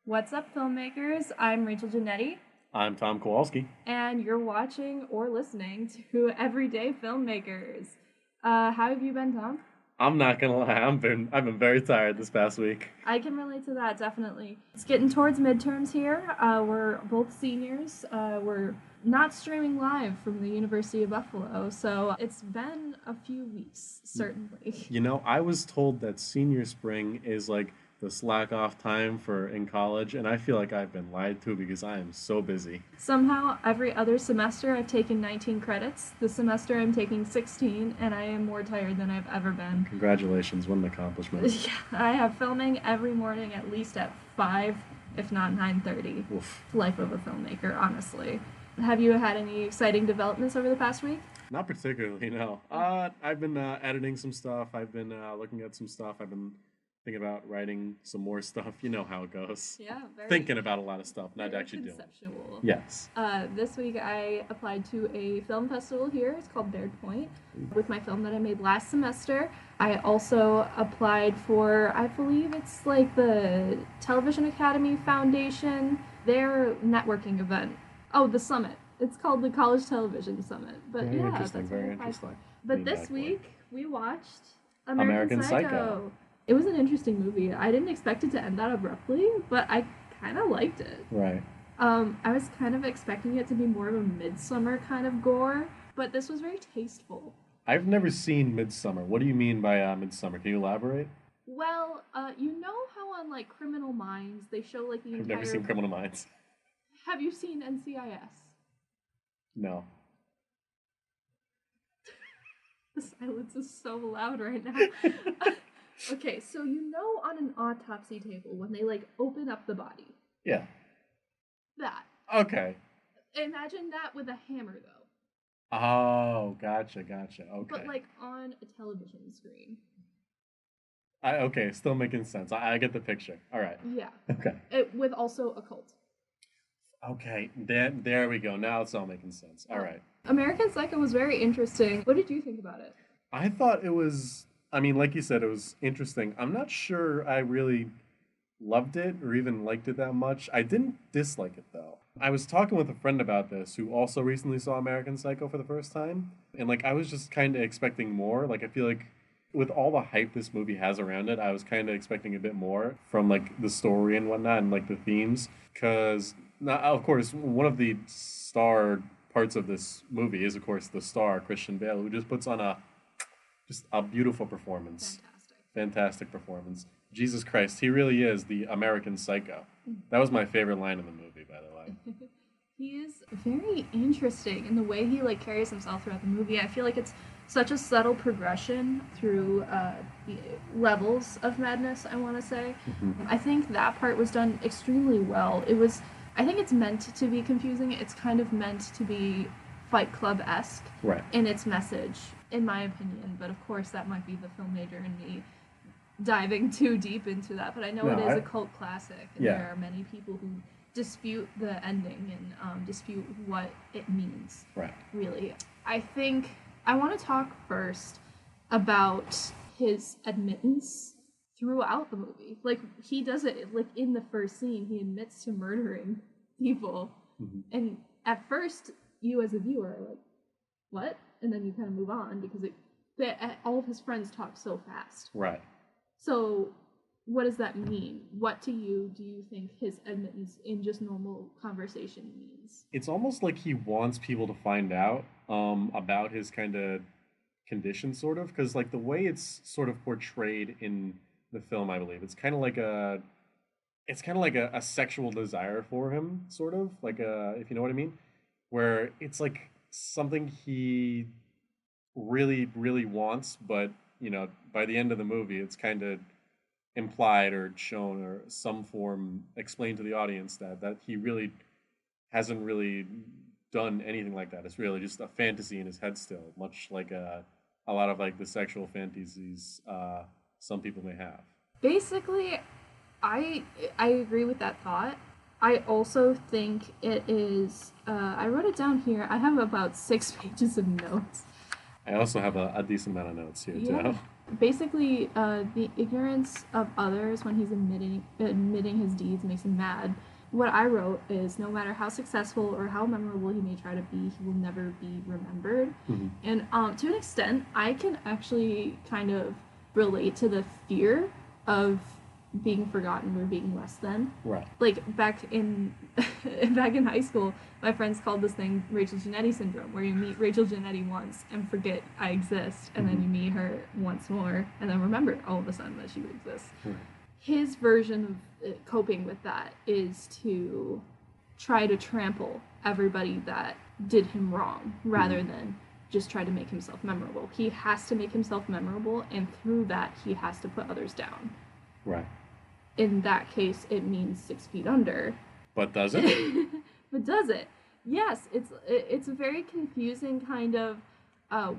What's up, filmmakers? I'm Rachel Janetti, I'm Tom Kowalski. and you're watching or listening to Everyday Filmmakers. How have you been, Tom? I'm not gonna lie, I've been very tired this past week. I can relate to that, definitely. It's getting towards midterms here. We're both seniors. We're not streaming live from the University of Buffalo, so it's been a few weeks, certainly. You know, I was told that senior spring is like the slack off time for in college, and I feel like I've been lied to because I am so busy. Somehow, every other semester, I've taken 19 credits. This semester, I'm taking 16, and I am more tired than I've ever been. Congratulations, what an accomplishment. Yeah, I have filming every morning at least at 5, if not 9:30. Oof. Life of a filmmaker, honestly. Have you had any exciting developments over the past week? Not particularly, no. I've been editing some stuff. I've been looking at some stuff. I've been thinking about writing some more stuff. You know how it goes. Yeah, very Thinking about a lot of stuff, not very actually doing it. conceptual. Yes. This week I applied to a film festival here. It's called Baird Point with my film that I made last semester. I also applied for, I believe it's like the Television Academy Foundation, their networking event. Oh, the summit. It's called the College Television Summit. But Very yeah, interesting, that's what I very applied interesting. for. But Lean this back one. week we watched American American Psycho. Psycho. It was an interesting movie. I didn't expect it to end that abruptly, but I kind of liked it. Right. I was kind of expecting it to be more of a midsummer kind of gore, but this was very tasteful. I've never seen Midsummer. What do you mean by Midsummer? Can you elaborate? Well, you know how on like Criminal Minds they show like the I've entire. never seen Criminal Minds. Have you seen NCIS? No. The silence is so loud right now. Okay, so you know on an autopsy table when they like open up the body, Yeah. that. Okay. Imagine that with a hammer though, Oh, gotcha. Okay. but like on a television screen. Okay, still making sense. I get the picture. All right. Yeah, Okay. with also a cult. Okay. There we go. Now it's all making sense. All right. American Psycho was very interesting. What did you think about it? I thought it was. I mean, like you said, it was interesting. I'm not sure I really loved it or even liked it that much. I didn't dislike it though. I was talking with a friend about this who also recently saw American Psycho for the first time, and like I was just kind of expecting more. Like I feel like with all the hype this movie has around it, I was kind of expecting a bit more from like the story and whatnot and like the themes. Because of course, one of the star parts of this movie is of course the star Christian Bale, who just puts on a beautiful performance. Fantastic. Fantastic performance. Jesus Christ, he really is the American Psycho. That was my favorite line in the movie, by the way. He is very interesting in the way he like carries himself throughout the movie. I feel like it's such a subtle progression through the levels of madness, I want to say. I think that part was done extremely well. I think it's meant to be confusing. It's kind of meant to be Fight Club-esque Right. in its message, in my opinion. But of course, that might be the film major in me diving too deep into that. But I know No, it is I- a cult classic, and Yeah. there are many people who dispute the ending and dispute what it means, Right. really. I think I want to talk first about his admittance throughout the movie. Like, he does it, like, in the first scene, he admits to murdering people. Mhm. And at first, you as a viewer are like, what? And then you kind of move on because all of his friends talk so fast. Right. So, what does that mean? What to you do you think his admittance in just normal conversation means? It's almost like he wants people to find out about his kind of condition, sort of, because like the way it's sort of portrayed in the film, I believe it's kind of like a sexual desire for him, sort of like if you know what I mean, where it's like something he really wants, but by the end of the movie, it's kind of implied or shown or some form explained to the audience that he really hasn't really done anything like that. It's really just a fantasy in his head still, much like a lot of like the sexual fantasies some people may have. Basically, I agree with that thought. I also think it is. I wrote it down here. I have about 6 pages of notes. I also have a decent amount of notes here Yeah, too. Basically, the ignorance of others when he's admitting his deeds makes him mad. What I wrote is no matter how successful or how memorable he may try to be, he will never be remembered. Hmm. And to an extent, I can actually kind of relate to the fear of being forgotten or being less than. Right. Like back in high school, my friends called this thing Rachel Genetti syndrome, where you meet Rachel Genetti once and forget I exist, and then you meet her once more and then remember all of a sudden that she exists. Right. His version of coping with that is to try to trample everybody that did him wrong rather than just try to make himself memorable. He has to make himself memorable, and through that he has to put others down. Right. In that case, it means 6 feet under. But does it? But does it? Yes, it's a very confusing kind of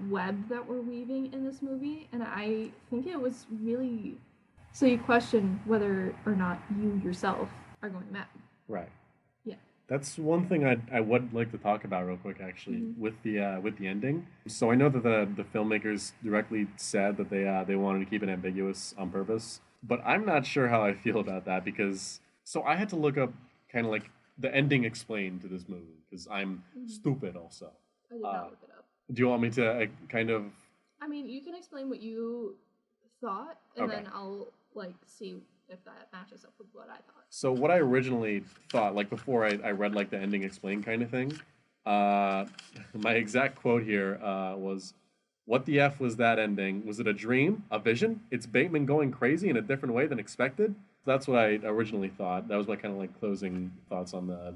web that we're weaving in this movie, and I think it was really... So you question whether or not you yourself are going mad. Right. Yeah. That's one thing I would like to talk about real quick, actually, with the ending. So I know that the filmmakers directly said that they wanted to keep it ambiguous on purpose, but I'm not sure how I feel about that because so I had to look up kind of like the ending explained to this movie because I'm stupid also. I did not look it up. Do you want me to kind of? I mean, you can explain what you thought, and Okay. then I'll like see if that matches up with what I thought. So what I originally thought, like before I read like the ending explained kind of thing, my exact quote here was, "What the f was that ending? Was it a dream? A vision? It's Bateman going crazy in a different way than expected." That's what I originally thought. That was my kind of like closing thoughts on the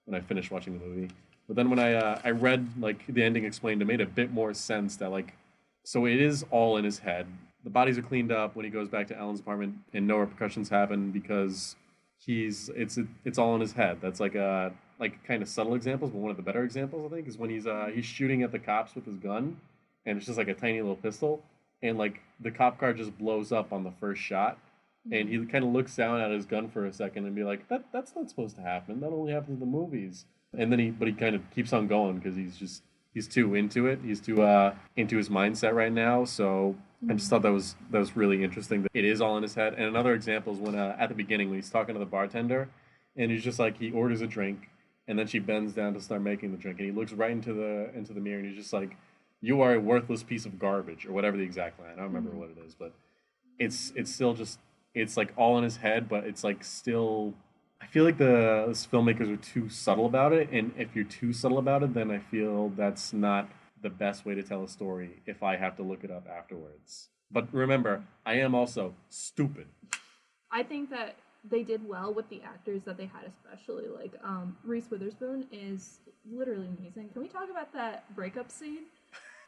when I finished watching the movie. But then when I read like the ending explained, it made a bit more sense that like so it is all in his head. The bodies are cleaned up when he goes back to Ellen's apartment, and no repercussions happen because it's all in his head. That's like a like kind of subtle examples, but one of the better examples I think is when he's shooting at the cops with his gun, and it's just like a tiny little pistol, and like the cop car just blows up on the first shot, and he kind of looks down at his gun for a second and be like, that's not supposed to happen. That only happens in the movies. And then he kind of keeps on going because he's too into it. He's too into his mindset right now. So I just thought that was really interesting. That it is all in his head. And another example is when at the beginning when he's talking to the bartender, and he's just like he orders a drink, and then she bends down to start making the drink, and he looks right into the mirror, and he's just like, "You are a worthless piece of garbage," or whatever the exact line. I don't remember what it is, but it's still just it's like all in his head, but it's like still. I feel like the filmmakers are too subtle about it, and if you're too subtle about it, then I feel that's not the best way to tell a story if I have to look it up afterwards. But remember, I am also stupid. I think that they did well with the actors that they had, especially like Reese Witherspoon is literally amazing. Can we talk about that breakup scene?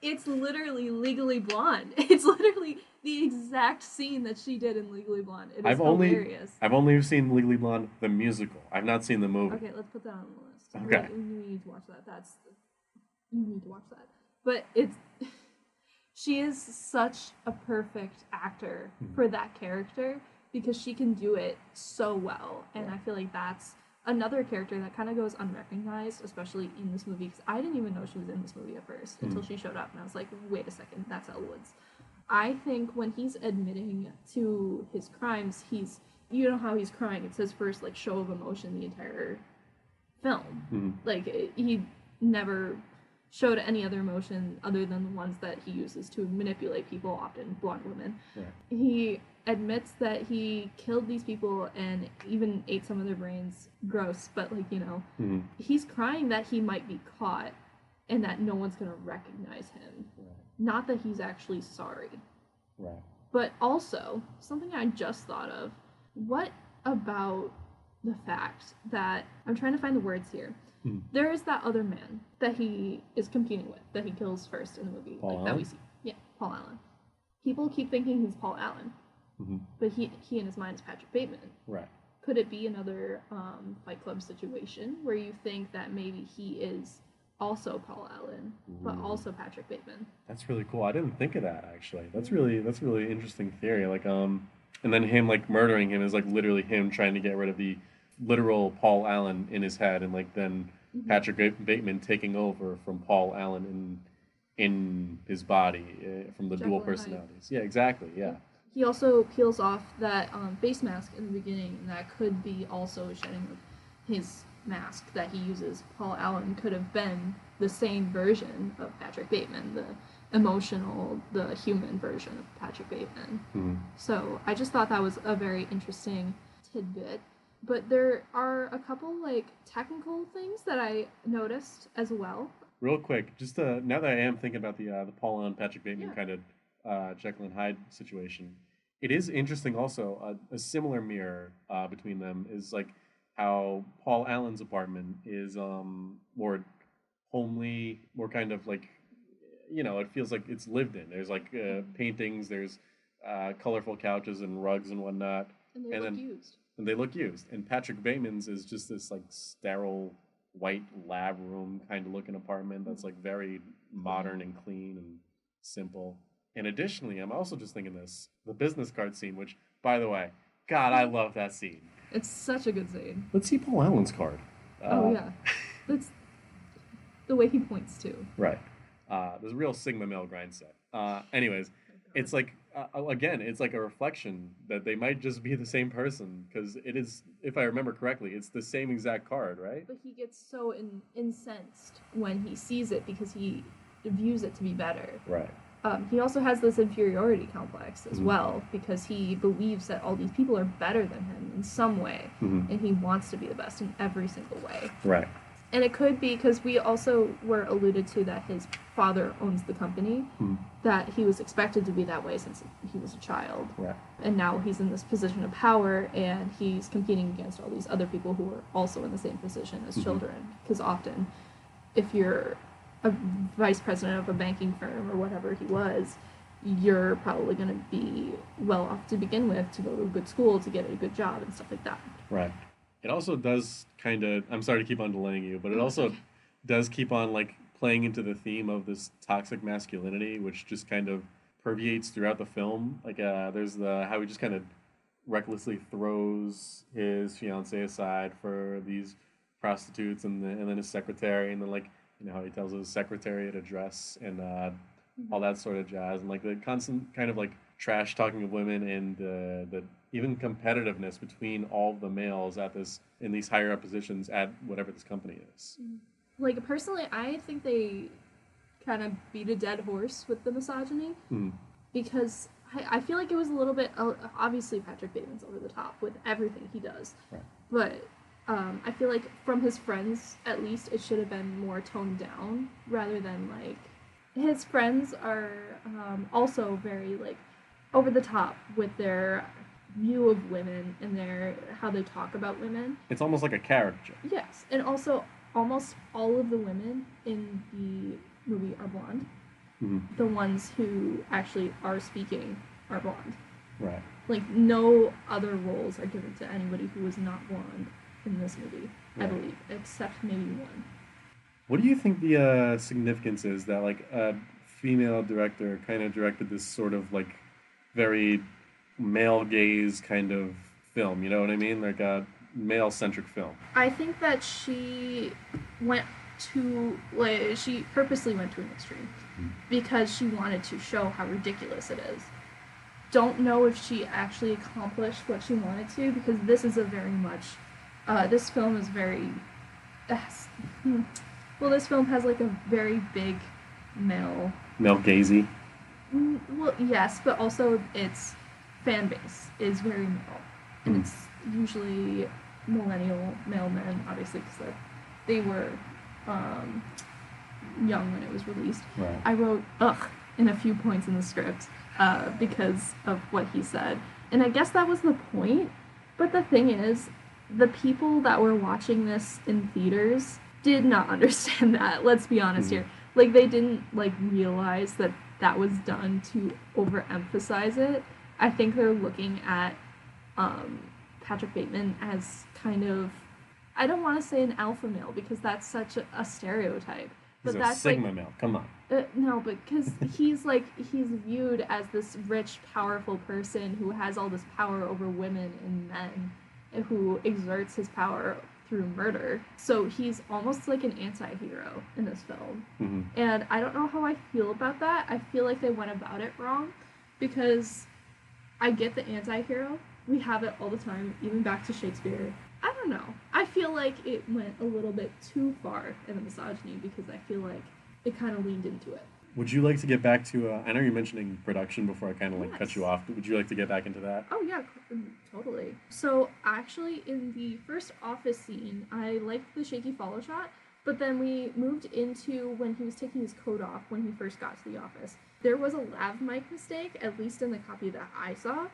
It's literally Legally Blonde. It's literally the exact scene that she did in Legally Blonde. It is hilarious. I've only seen Legally Blonde the musical. I've not seen the movie. Okay, let's put that on the list. Okay. You need to watch that. You need to watch that. But she is such a perfect actor for that character because she can do it so well, and I feel like that's another character that kind of goes unrecognized, especially in this movie, because I didn't even know she was in this movie at first until she showed up, and I was like, wait a second, that's Elle Woods. I think when he's admitting to his crimes, you know how he's crying, it's his first like show of emotion the entire film. Like he never showed any other emotion other than the ones that he uses to manipulate people, often blonde women. Yeah. He admits that he killed these people and even ate some of their brains. Gross, but like, you know, he's crying that he might be caught and that no one's gonna recognize him. Right. Not that he's actually sorry. Right. But also, something I just thought of, what about the fact that, I'm trying to find the words here, there is that other man that he is competing with, that he kills first in the movie, Paul like that we see. Yeah, Paul Allen. People keep thinking he's Paul Allen, but he in his mind is Patrick Bateman. Right. Could it be another Fight Club situation where you think that maybe he is also Paul Allen, but also Patrick Bateman? That's really cool. I didn't think of that actually. That's really interesting theory. Like and then him like murdering him is like literally him trying to get rid of the literal Paul Allen in his head, and like then Patrick Bateman taking over from Paul Allen in his body from the dual Jekyll and Hyde. personalities. Yeah, exactly. Yeah. Yep. He also peels off that face mask in the beginning, and that could be also a shedding of his mask that he uses. Paul Allen could have been the same version of Patrick Bateman, the emotional, the human version of Patrick Bateman. Mhm. So I just thought that was a very interesting tidbit. But there are a couple like technical things that I noticed as well. Real quick, just now that I am thinking about the Paul Allen Patrick Bateman Yeah. kind of Jekyll and Hyde situation, it is interesting. Also, a similar mirror between them is like how Paul Allen's apartment is more homely, more kind of like it feels like it's lived in. There's like paintings, there's colorful couches and rugs and whatnot, And they and look then used. and they look used. And Patrick Bateman's is just this like sterile white lab room kind of looking apartment that's like very modern and clean and simple. And additionally, I'm also just thinking the business card scene, which by the way, God, I love that scene. It's such a good scene. Let's see Paul Allen's card. Oh yeah, that's the way he points to. Right. There's a real Sigma male grind set. Anyways, it's like again, it's like a reflection that they might just be the same person because it is, if I remember correctly, it's the same exact card, right? But he gets so incensed when he sees it because he views it to be better. Right. He also has this inferiority complex as well because he believes that all these people are better than him in some way, and he wants to be the best in every single way. Right. And it could be because we also were alluded to that his father owns the company, that he was expected to be that way since he was a child. Right. And now he's in this position of power and he's competing against all these other people who are also in the same position as children. Because often, if you're a vice president of a banking firm or whatever he was, you're probably going to be well off to begin with to go to a good school, to get a good job and stuff like that. Right. It also does kind of, I'm sorry to keep on delaying you, but it also does keep on like playing into the theme of this toxic masculinity, which just kind of permeates throughout the film. Like there's how he just kind of recklessly throws his fiancee aside for these prostitutes and then his secretary, and then like how he tells his secretary to dress and all that sort of jazz, and like the constant kind of like trash talking of women and the even competitiveness between all the males in these higher up positions at whatever this company is. Like personally, I think they kind of beat a dead horse with the misogyny because I feel like it was a little bit obviously Patrick Bateman's over the top with everything he does, Right. but I feel like from his friends at least it should have been more toned down rather than like his friends are also very like over the top with their view of women and how they talk about women. It's almost like a caricature. Yes, and also almost all of the women in the movie are blonde. The ones who actually are speaking are blonde. Right. Like no other roles are given to anybody who is not blonde in this movie, I believe, except maybe one. What do you think the significance is that like a female director kind of directed this sort of like very male gaze kind of film? You know what I mean? Like a male centric film. I think that she purposely went to an extreme because she wanted to show how ridiculous it is. Don't know if she actually accomplished what she wanted to because this is a very much this film is very well, this film has like a very big male gazy. Well, yes, but also its fan base is very male, and it's usually millennial male men, obviously, because they were young when it was released. Right. I wrote "ugh" in a few points in the script because of what he said, and I guess that was the point. But the thing is, the people that were watching this in theaters did not understand that. Let's be honest here. Like they didn't like realize that was done to overemphasize it. I think they're looking at Patrick Bateman as kind of, I don't want to say an alpha male because that's such a stereotype. But He's that's a Sigma like, male. Come on. no, but because he's viewed as this rich, powerful person who has all this power over women and men, and who exerts his power through murder. So he's almost like an anti-hero in this film. Mm-hmm. And I don't know how I feel about that. I feel like they went about it wrong because I get the anti-hero. We have it all the time, even back to Shakespeare. I don't know. I feel like it went a little bit too far in the misogyny because I feel like it kind of leaned into it. Would you like to get back to? I know you're mentioning production before I kind of like cut you Yes. off. Would you like to get back into that? Oh yeah, totally. So actually, in the first office scene, I liked the shaky follow shot, but then we moved into when he was taking his coat off when he first got to the office. There was a lav mic mistake, at least in the copy that I saw,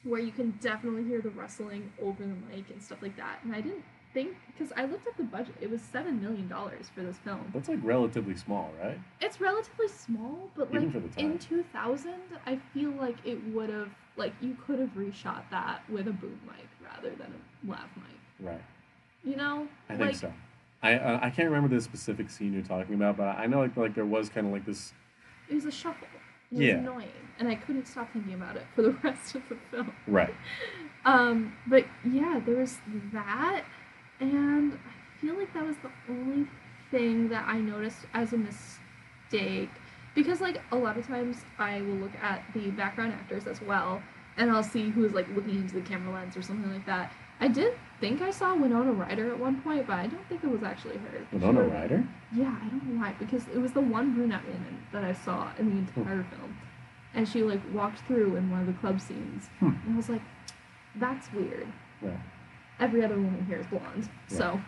where you can definitely hear the rustling over the mic and stuff like that. And I didn't think, because I looked at the budget, it was $7 million for this film. That's like relatively small, right? It's relatively small, but Even like for the time. in 2000, I feel like it would have, like, you could have reshot that with a boom mic rather than a lav mic. Right. You know? I think so. I can't remember the specific scene you're talking about, but I know like there was kind of like this. It was a shuffle. It was annoying, and I couldn't stop thinking about it for the rest of the film. Right. But yeah, there was that, and I feel like that was the only thing that I noticed as a mistake, because like a lot of times I will look at the background actors as well, and I'll see who's like looking into the camera lens or something like that. I did think I saw Winona Ryder at one point, but I don't think it was actually her. Winona Ryder? Yeah, I don't know why, because it was the one brunette woman that I saw in the entire film. And she, like, walked through in one of the club scenes. And I was like, that's weird. Right. Every other woman here is blonde. Right. So,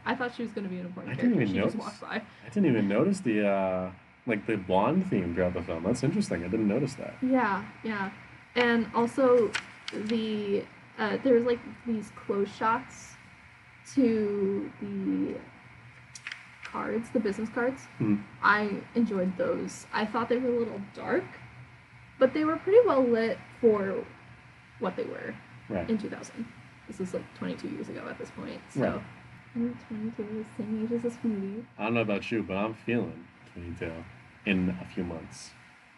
I thought she was going to be an important character. Didn't even she notice. Just walked by. I didn't even notice the blonde theme throughout the film. That's interesting. I didn't notice that. Yeah, yeah. And also, there's, like, these close shots to the cards, the business cards. I enjoyed those. I thought they were a little dark, but they were pretty well lit for what they were in 2000. This is like 22 years ago at this point. So, 22 is the same age as this movie. I don't know about you, but I'm feeling 22 in a few months.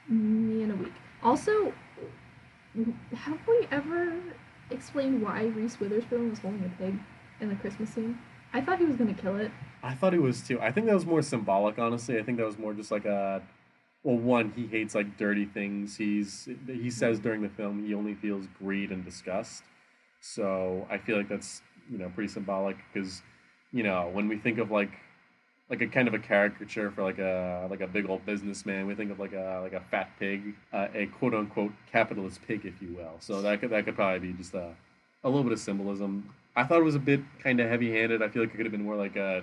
Me in a week. Also, have we ever explained why Reese Witherspoon was holding a pig in the Christmas scene? I thought he was going to kill it. I thought he was too. I think that was more symbolic, honestly. I think that was more just like one, he hates like dirty things. He says during the film he only feels greed and disgust. So I feel like that's, pretty symbolic because, when we think of like a kind of a caricature for like a big old businessman, we think of like a fat pig, a quote unquote capitalist pig, if you will. So that could probably be just a little bit of symbolism. I thought it was a bit kind of heavy-handed. I feel like it could have been more like I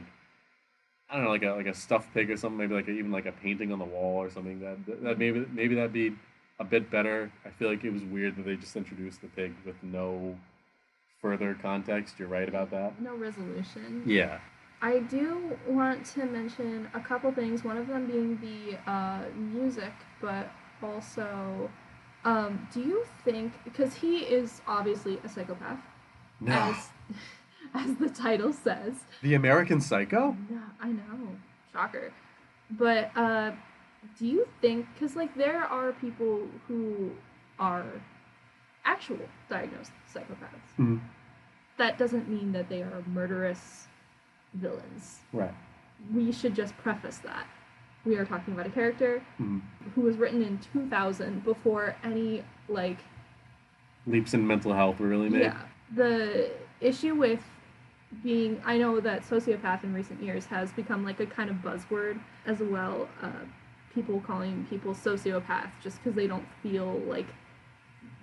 don't know, like a stuffed pig or something. Maybe even like a painting on the wall or something. That maybe that'd be a bit better. I feel like it was weird that they just introduced the pig with no further context. You're right about that. No resolution. Yeah. I do want to mention a couple things. One of them being the music, but also, do you think, because he is obviously a psychopath, as the title says. The American Psycho? Yeah, I know. Shocker. But do you think, because like there are people who are actual diagnosed psychopaths. That doesn't mean that they are murderous villains. Right. We should just preface that. We are talking about a character who was written in 2000 before any, like... leaps in mental health were really made. Yeah. The issue with being... I know that sociopath in recent years has become like a kind of buzzword as well. People calling people sociopaths just because they don't feel like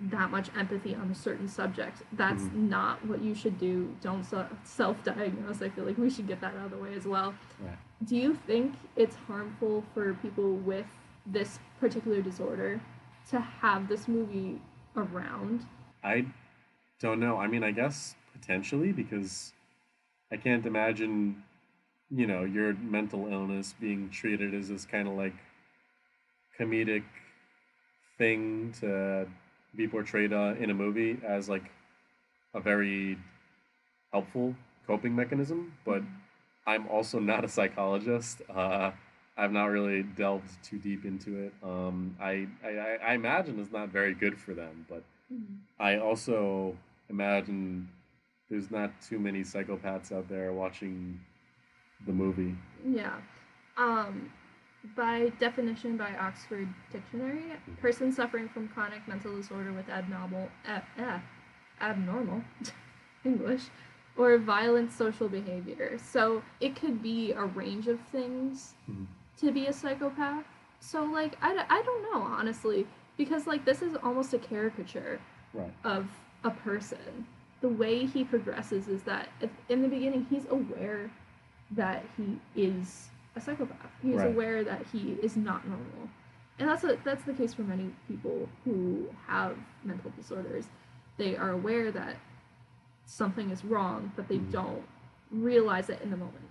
that much empathy on a certain subject. That's not what you should do. Don't self-diagnose. I feel like we should get that out of the way as well. Right. Do you think it's harmful for people with this particular disorder to have this movie around? I don't know. I mean, I guess potentially, because I can't imagine, your mental illness being treated as this kind of like comedic thing to be portrayed in a movie as like a very helpful coping mechanism. But I'm also not a psychologist. I've not really delved too deep into it. I imagine it's not very good for them, but I also imagine there's not too many psychopaths out there watching the movie. Yeah. Um, by definition, by Oxford Dictionary, person suffering from chronic mental disorder with abnormal English or violent social behavior. So it could be a range of things Mhm. to be a psychopath. So, like, I don't know, honestly, because, like, this is almost a caricature Right. of a person. The way he progresses is that in the beginning, he's aware that he is a psychopath. He is Right. aware that he is not normal. And that's the case for many people who have mental disorders. They are aware that something is wrong, but they don't realize it in the moment.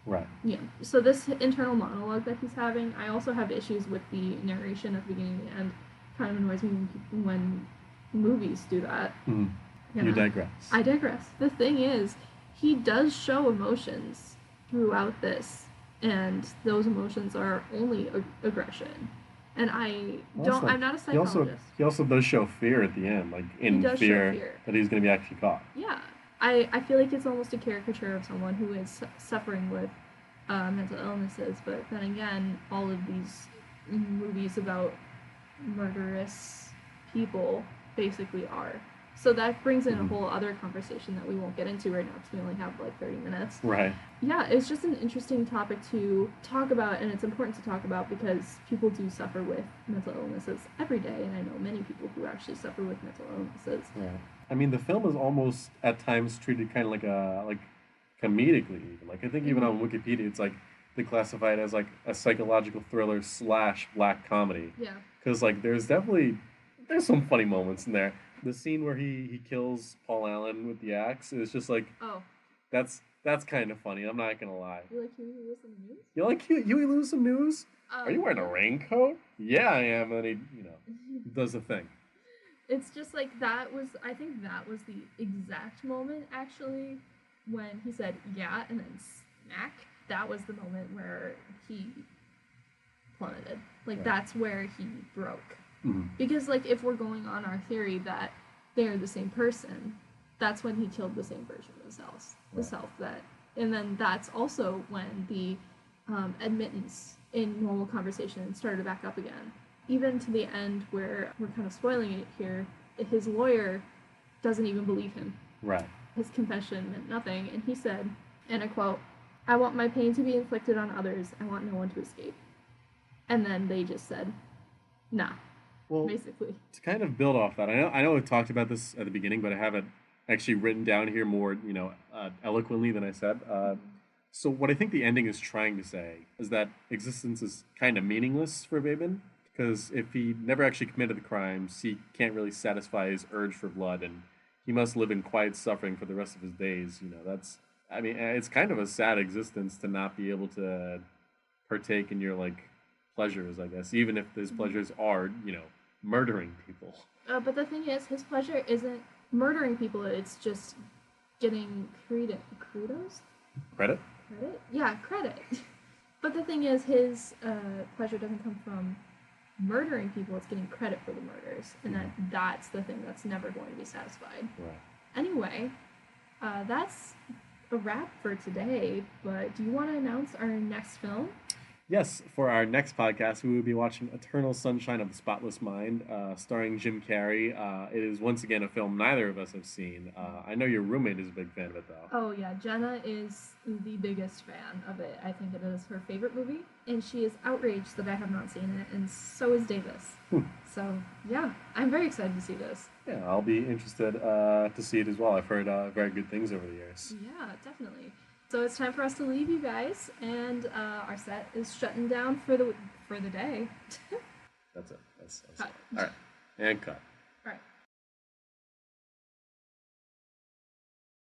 Right. Yeah. So this internal monologue that he's having, I also have issues with the narration at the beginning and the end. Kind of annoys me when movies do that. You digress. I digress. The thing is, he does show emotions throughout this, and those emotions are only aggression. And I'm not a psychologist. He also does show fear at the end, like in fear that he's going to be actually caught. Yeah. I feel like it's almost a caricature of someone who is suffering with mental illnesses, but then again, all of these movies about murderous people basically are. So that brings in a whole other conversation that we won't get into right now because we only have like 30 minutes. Right. Yeah, it's just an interesting topic to talk about, and it's important to talk about because people do suffer with mental illnesses every day, and I know many people who actually suffer with mental illnesses. Right. I mean, the film is almost at times treated kind of like comedically, even. Like I think even on Wikipedia, it's like they classify it as like a psychological thriller / black comedy. Yeah. Because like there's some funny moments in there. The scene where he kills Paul Allen with the axe is just like, that's kind of funny. I'm not gonna lie. You like Huey Lewis in the News? You like Huey Lewis in the News? Are you wearing a raincoat? Yeah, I am. And then he does the thing. It's just like I think that was the exact moment actually when he said yeah and then smack. That was the moment where he plummeted. Like that's where he broke. Because like if we're going on our theory that they're the same person, that's when he killed the same version of himself. And then that's also when the admittance in normal conversation started back up again. Even to the end where we're kind of spoiling it here, his lawyer doesn't even believe him. Right. His confession meant nothing, and he said, and I quote, "I want my pain to be inflicted on others. I want no one to escape." And then they just said, nah. Well, basically. To kind of build off that, I know we talked about this at the beginning, but I have it actually written down here more, eloquently than I said. So what I think the ending is trying to say is that existence is kind of meaningless for Bateman, because if he never actually committed the crimes, he can't really satisfy his urge for blood, and he must live in quiet suffering for the rest of his days. It's kind of a sad existence to not be able to partake in your pleasures, I guess, even if those pleasures are, murdering people. But the thing is, his pleasure isn't murdering people, it's just getting credit. Credit? Yeah, credit. But the thing is, his pleasure doesn't come from murdering people, it's getting credit for the murders. And that's the thing that's never going to be satisfied. Right. Anyway, that's a wrap for today, but do you want to announce our next film? Yes, for our next podcast, we will be watching Eternal Sunshine of the Spotless Mind, starring Jim Carrey. It is once again a film neither of us have seen. I know your roommate is a big fan of it, though. Oh, yeah. Jenna is the biggest fan of it. I think it is her favorite movie, and she is outraged that I have not seen it, and so is Davis. So, yeah, I'm very excited to see this. Yeah, I'll be interested to see it as well. I've heard very good things over the years. Yeah, definitely. So it's time for us to leave you guys, and our set is shutting down for the day. That's it. That's it. All right, and cut.